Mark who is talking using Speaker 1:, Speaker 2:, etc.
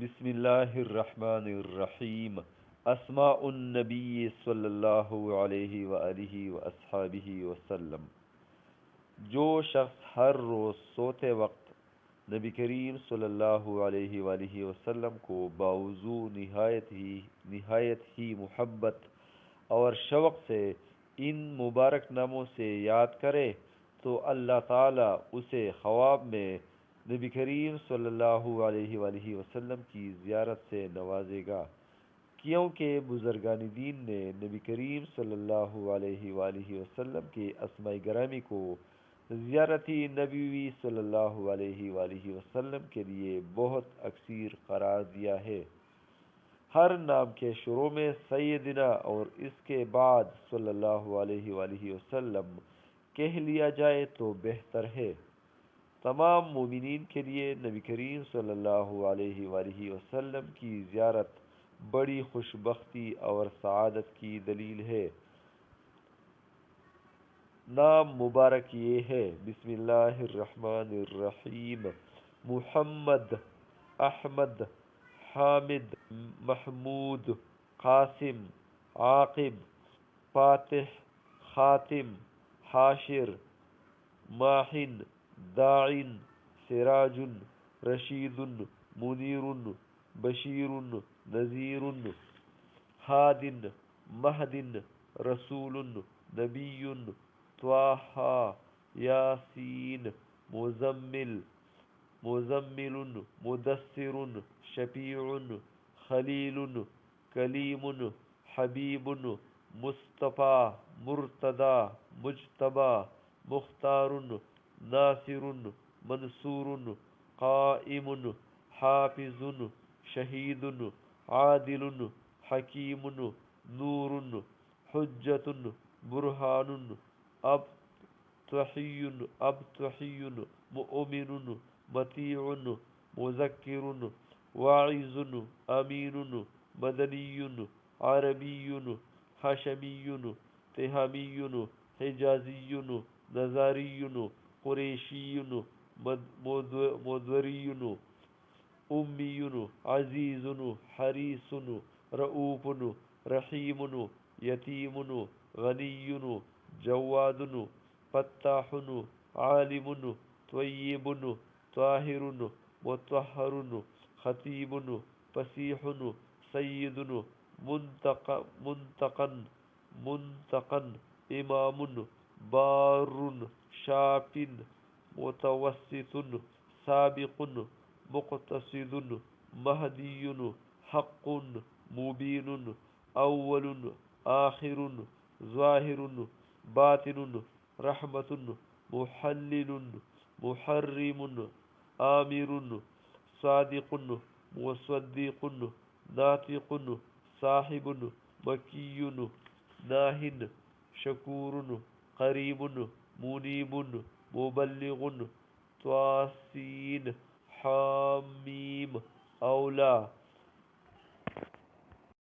Speaker 1: بسم اللہ الرحمن الرحیم۔ اسماء النبی صلی اللہ علیہ وآلہ وآصحابہ وسلم۔ جو شخص ہر روز سوتے وقت نبی کریم صلی اللہ علیہ وآلہ وسلم کو باوضو نہایت ہی محبت اور شوق سے ان مبارک ناموں سے یاد کرے تو اللہ تعالی اسے خواب میں نبی کریم صلی اللہ علیہ وآلہ وسلم کی زیارت سے نوازے گا، کیونکہ بزرگان دین نے نبی کریم صلی اللہ علیہ وآلہ وسلم کے اسماء گرامی کو زیارتی نبوی صلی اللہ علیہ وآلہ وسلم کے لیے بہت اکثیر قرار دیا ہے۔ ہر نام کے شروع میں سیدنا اور اس کے بعد صلی اللہ علیہ وآلہ وسلم کہہ لیا جائے تو بہتر ہے۔ تمام مومنین کے لیے نبی کریم صلی اللہ علیہ وآلہ وسلم کی زیارت بڑی خوشبختی اور سعادت کی دلیل ہے۔ نام مبارک یہ ہے: بسم اللہ الرحمن الرحیم۔ محمد، احمد، حامد، محمود، قاسم، عاقب، فاتح، خاتم، حاشر، ماحن، داعٍ، سراج، رشید، منیر، بشیر، نذیر، ہاد، مہد، رسول، نبی، طٰہٰ، یاسین، مزمل، مدثر، شفیع، خلیل، کلیم، حبیب، مصطفیٰ، مرتضیٰ، مجتبیٰ، مختار، ناصر، منصور، قائم، حافظ، شہید، عادل، حکیم، نور، حجت، برہان، ابتحی، مؤمن، مطیع، مذکر، واعظ، امین، مدنی، عربی، ہاشمی، تہامی، حجازی، نظاری، قریشی، مدوری، امی، عزیز، حریص، رؤوف، رحیم، یتیم، غنی، جواد، فتاح، عالم، طیب، طاہر، مطہر، خطیب، فصیح، سید، منتقن، امام، بار، شاف، متوسط، سابق، مقتصد، مہدی، حق، مبین، اول، آخر، ظاہر، باطن، رحمت، محلل، محرم، آمر، صادق، مصدق، ناطق، صاحب، مکی، ناہ، شکور، قریب، منیب، مبلغ، تواسین، حامیم، اولیٰ،